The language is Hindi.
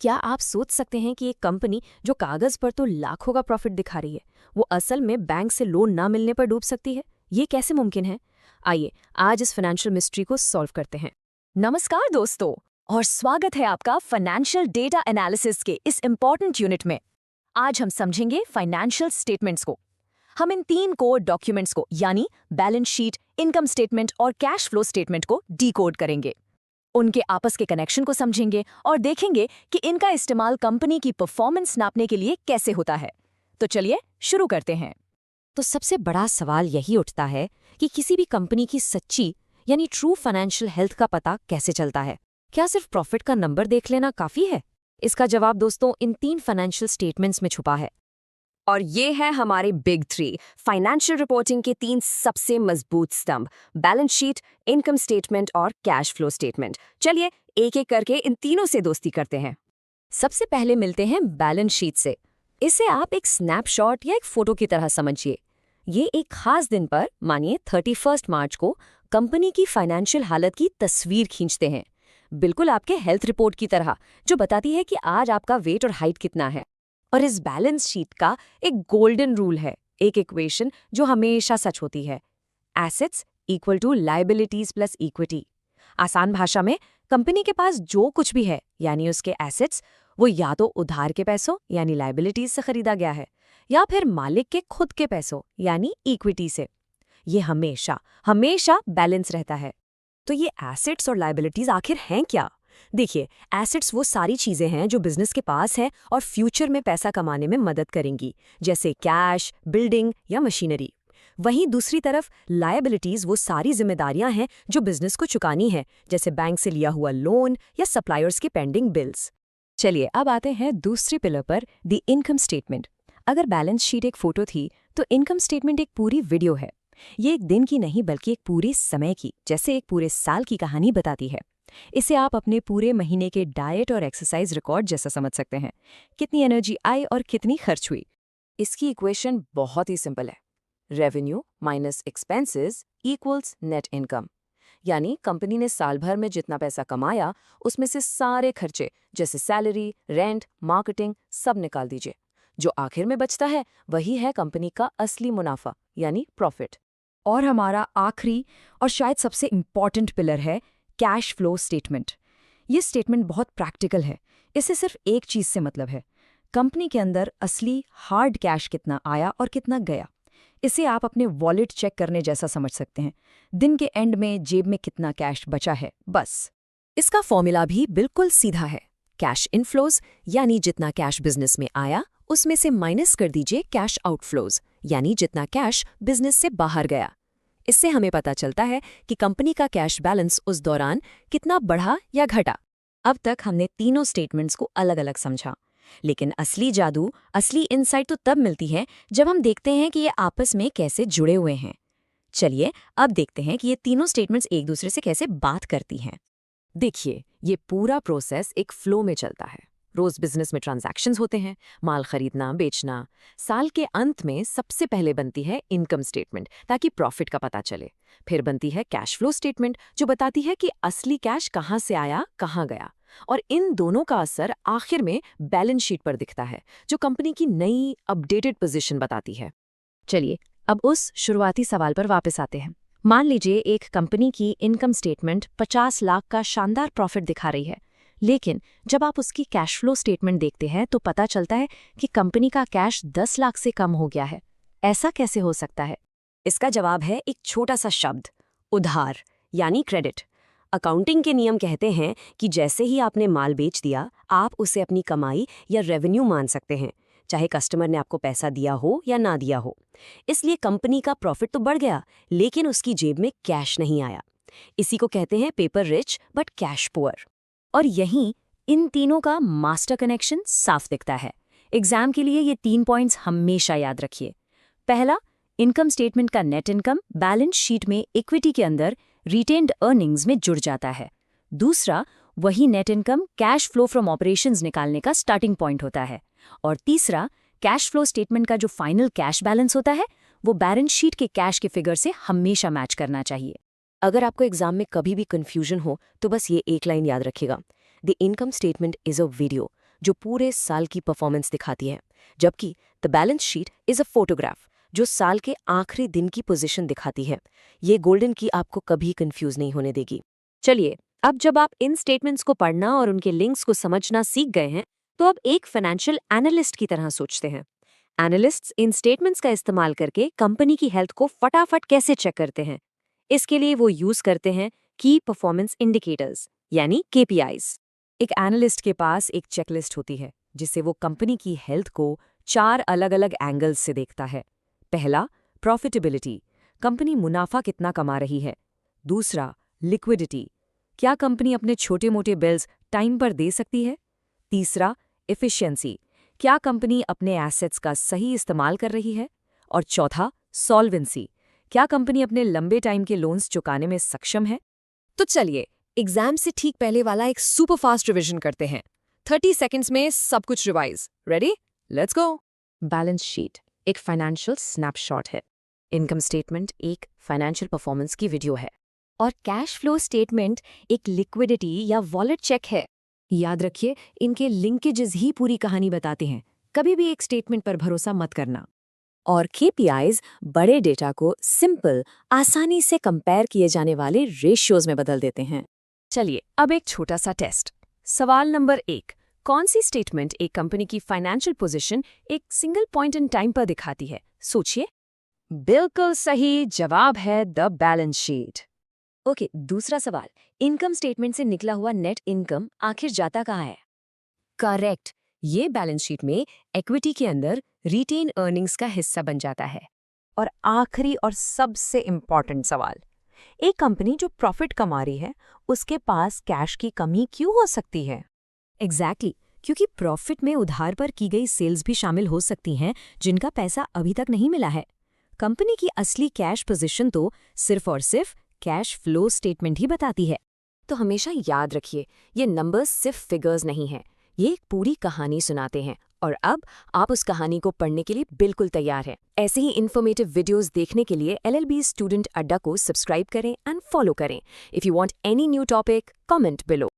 क्या आप सोच सकते हैं कि एक कंपनी जो कागज पर तो लाखों का प्रॉफिट दिखा रही है, वो असल में बैंक से लोन ना मिलने पर डूब सकती है? ये कैसे मुमकिन है? आइए आज इस फाइनेंशियल मिस्ट्री को सॉल्व करते हैं। नमस्कार दोस्तों, और स्वागत है आपका फाइनेंशियल डेटा एनालिसिस के इस इंपॉर्टेंट यूनिट में। आज हम समझेंगे फाइनेंशियल स्टेटमेंट्स को। हम इन 3 कोड डॉक्यूमेंट्स को यानी बैलेंस शीट, इनकम स्टेटमेंट और कैश फ्लो स्टेटमेंट को डीकोड करेंगे। उनके आपस के कनेक्शन को समझेंगे और देखेंगे कि इनका इस्तेमाल कंपनी की परफॉर्मेंस नापने के लिए कैसे होता है। तो चलिए शुरू करते हैं। तो सबसे बड़ा सवाल यही उठता है कि किसी भी कंपनी की सच्ची यानी ट्रू फाइनेंशियल हेल्थ का पता कैसे चलता है? क्या सिर्फ प्रॉफिट का नंबर देख लेना काफी है? इसका जवाब दोस्तों इन 3 फाइनेंशियल स्टेटमेंट्स में छुपा है। और ये है हमारे बिग 3 फाइनेंशियल रिपोर्टिंग के 3 सबसे मजबूत स्तंभ, बैलेंस शीट, इनकम स्टेटमेंट और कैश फ्लो स्टेटमेंट। चलिए एक एक करके इन तीनों से दोस्ती करते हैं। सबसे पहले मिलते हैं बैलेंस शीट से। इसे आप एक स्नैपशॉट या एक फोटो की तरह समझिए। ये एक खास दिन पर, मानिए 31 मार्च को, कंपनी की फाइनेंशियल हालत की तस्वीर खींचते हैं, बिल्कुल आपके हेल्थ रिपोर्ट की तरह, जो बताती है कि आज आपका वेट और हाइट कितना है। और इस बैलेंस शीट का एक गोल्डन रूल है, एक इक्वेशन जो हमेशा सच होती है। Assets equal to liabilities plus equity. आसान भाषा में, कंपनी के पास जो कुछ भी है यानी उसके एसेट्स, वो या तो उधार के पैसों यानी लायबिलिटीज से खरीदा गया है, या फिर मालिक के खुद के पैसों यानी इक्विटी से। ये हमेशा हमेशा बैलेंस रहता है। तो ये एसेट्स और लायबिलिटीज आखिर हैं क्या? देखिए, एसेट्स वो सारी चीजें हैं जो बिजनेस के पास हैं और फ्यूचर में पैसा कमाने में मदद करेंगी, जैसे कैश, बिल्डिंग या मशीनरी। वहीं दूसरी तरफ लायबिलिटीज वो सारी जिम्मेदारियां हैं जो बिजनेस को चुकानी है, जैसे बैंक से लिया हुआ लोन या सप्लायर्स के पेंडिंग बिल्स। चलिए अब आते हैं दूसरी पिलर पर, द इनकम स्टेटमेंट। अगर बैलेंस शीट एक फोटो थी, तो इनकम स्टेटमेंट एक पूरी वीडियो है। ये एक दिन की नहीं बल्कि एक पूरे समय की, जैसे एक पूरे साल की कहानी बताती है। इसे आप अपने पूरे महीने के डाइट और एक्सरसाइज रिकॉर्ड जैसा समझ सकते हैं। कितनी एनर्जी आई और कितनी खर्च हुई। इसकी इक्वेशन बहुत ही सिंपल है। Revenue minus expenses equals net income. यानी कंपनी ने साल भर में जितना पैसा कमाया, उसमें से सारे खर्चे जैसे सैलरी, रेंट, मार्केटिंग सब निकाल दीजिए। जो आखिर में बचता है वही है कंपनी का असली मुनाफा यानी प्रॉफिट। और हमारा आखिरी और शायद सबसे इम्पॉर्टेंट पिलर है कैश फ्लो स्टेटमेंट। ये स्टेटमेंट बहुत प्रैक्टिकल है। इससे सिर्फ एक चीज से मतलब है, कंपनी के अंदर असली हार्ड कैश कितना आया और कितना गया। इसे आप अपने वॉलेट चेक करने जैसा समझ सकते हैं। दिन के एंड में जेब में कितना कैश बचा है, बस। इसका फॉर्मूला भी बिल्कुल सीधा है। कैश इनफ्लोज यानी जितना कैश बिजनेस में आया, उसमें से माइनस कर दीजिए कैश आउटफ्लोज यानी जितना कैश बिजनेस से बाहर गया। इससे हमें पता चलता है कि कंपनी का कैश बैलेंस उस दौरान कितना बढ़ा या घटा। अब तक हमने तीनों स्टेटमेंट्स को अलग अलग समझा, लेकिन असली जादू, असली इनसाइट तो तब मिलती है जब हम देखते हैं कि ये आपस में कैसे जुड़े हुए हैं। चलिए अब देखते हैं कि ये तीनों स्टेटमेंट्स एक दूसरे से कैसे बात करती हैं। देखिए, ये पूरा प्रोसेस एक फ्लो में चलता है। रोज बिजनेस में ट्रांजैक्शंस होते हैं, माल खरीदना, बेचना। साल के अंत में सबसे पहले बनती है इनकम स्टेटमेंट ताकि प्रॉफिट का पता चले। फिर बनती है कैश फ्लो स्टेटमेंट जो बताती है कि असली कैश कहाँ से आया, कहाँ गया। और इन दोनों का असर आखिर में बैलेंस शीट पर दिखता है, जो कंपनी की नई अपडेटेड पोजीशन बताती है। चलिए अब उस शुरुआती सवाल पर वापस आते हैं। मान लीजिए एक कंपनी की इनकम स्टेटमेंट 50 लाख का शानदार प्रॉफिट दिखा रही है, लेकिन जब आप उसकी कैश फ्लो स्टेटमेंट देखते हैं तो पता चलता है कि कंपनी का कैश 10 लाख से कम हो गया है। ऐसा कैसे हो सकता है? इसका जवाब है एक छोटा सा शब्द, उधार यानी क्रेडिट। अकाउंटिंग के नियम कहते हैं कि जैसे ही आपने माल बेच दिया, आप उसे अपनी कमाई या रेवेन्यू मान सकते हैं, चाहे कस्टमर ने आपको पैसा दिया हो या ना दिया हो। इसलिए कंपनी का प्रॉफिट तो बढ़ गया, लेकिन उसकी जेब में कैश नहीं आया। इसी को कहते हैं paper rich but cash poor. और यहीं इन तीनों का मास्टर कनेक्शन साफ दिखता है। एग्जाम के लिए ये 3 पॉइंट्स हमेशा याद रखिए। पहला, इनकम स्टेटमेंट का नेट इनकम बैलेंस शीट में इक्विटी के अंदर रिटेन्ड अर्निंग्स में जुड़ जाता है। दूसरा, वही net income cash flow from operations निकालने का स्टार्टिंग पॉइंट होता है। और तीसरा, कैश फ्लो स्टेटमेंट का जो फाइनल कैश बैलेंस होता है, वो बैलेंस शीट के कैश के फिगर से हमेशा मैच करना चाहिए। अगर आपको एग्जाम में कभी भी कंफ्यूजन हो तो बस ये एक लाइन याद रखिएगा, the income statement is a video जो पूरे साल की परफॉर्मेंस दिखाती है, जबकि the balance sheet is a photograph जो साल के आखिरी दिन की पोजीशन दिखाती है। ये गोल्डन की आपको कभी कंफ्यूज नहीं होने देगी। चलिए, अब जब आप इन स्टेटमेंट्स को पढ़ना और उनके लिंक्स को समझना सीख गए हैं, तो अब एक फाइनेंशियल एनालिस्ट की तरह सोचते हैं। एनालिस्ट्स इन स्टेटमेंट्स का इस्तेमाल करके कंपनी की हेल्थ को फटाफट कैसे चेक करते हैं? इसके लिए वो यूज करते हैं की परफॉर्मेंस इंडिकेटर्स यानी KPIs। एक एनालिस्ट के पास एक चेकलिस्ट होती है जिससे वो कंपनी की हेल्थ को 4 अलग-अलग एंगल्स से देखता है। पहला, प्रॉफिटेबिलिटी, कंपनी मुनाफा कितना कमा रही है। दूसरा, लिक्विडिटी, क्या कंपनी अपने छोटे-मोटे बिल्स टाइम पर दे सकती है। तीसरा, एफिशिएंसी, क्या कंपनी अपने एसेट्स का सही इस्तेमाल कर रही है। और चौथा, सॉल्वेंसी, क्या कंपनी अपने लंबे टाइम के लोन्स चुकाने में सक्षम है। तो चलिए, एग्जाम से ठीक पहले वाला एक सुपर फास्ट रिवीजन करते हैं। 30 सेकंड्स में सब कुछ revise. Ready? Let's go. Balance sheet एक फाइनेंशियल स्नैपशॉट है। इनकम स्टेटमेंट एक फाइनेंशियल परफॉर्मेंस की वीडियो है। और कैश फ्लो स्टेटमेंट एक लिक्विडिटी या वॉलेट चेक है। याद रखिए, इनके लिंकेजेस ही पूरी कहानी बताते हैं। कभी भी एक स्टेटमेंट पर भरोसा मत करना। और KPIs बड़े डेटा को सिंपल, आसानी से कंपेयर किए जाने वाले रेशियोज में बदल देते हैं। चलिए, अब एक छोटा सा टेस्ट। सवाल नंबर 1, कौन सी स्टेटमेंट एक कंपनी की फाइनेंशियल पोजीशन एक सिंगल पॉइंट इन टाइम पर दिखाती है? सोचिए। बिल्कुल सही जवाब है द बैलेंस शीट। ओके, दूसरा सवाल, इनकम स्टेटमेंट से निकला हुआ नेट इनकम आखिर जाता कहाँ है? करेक्ट, ये बैलेंस शीट में इक्विटी के अंदर रिटेन अर्निंग्स का हिस्सा बन जाता है। और आखिरी और सबसे इम्पॉर्टेंट सवाल, एक कंपनी जो प्रॉफिट कमा रही है उसके पास कैश की कमी क्यों हो सकती है? एग्जैक्टली, क्योंकि प्रॉफिट में उधार पर की गई सेल्स भी शामिल हो सकती हैं जिनका पैसा अभी तक नहीं मिला है। कंपनी की असली कैश पोजीशन तो सिर्फ और सिर्फ कैश फ्लो स्टेटमेंट ही बताती है। तो हमेशा याद रखिए, ये नंबर्स सिर्फ फिगर्स नहीं हैं, ये एक पूरी कहानी सुनाते हैं। और अब आप उस कहानी को पढ़ने के लिए बिल्कुल तैयार हैं। ऐसे ही इन्फॉर्मेटिव वीडियोस देखने के लिए LLB स्टूडेंट अड्डा को सब्सक्राइब करें एंड फॉलो करें। If you want any new topic, comment below.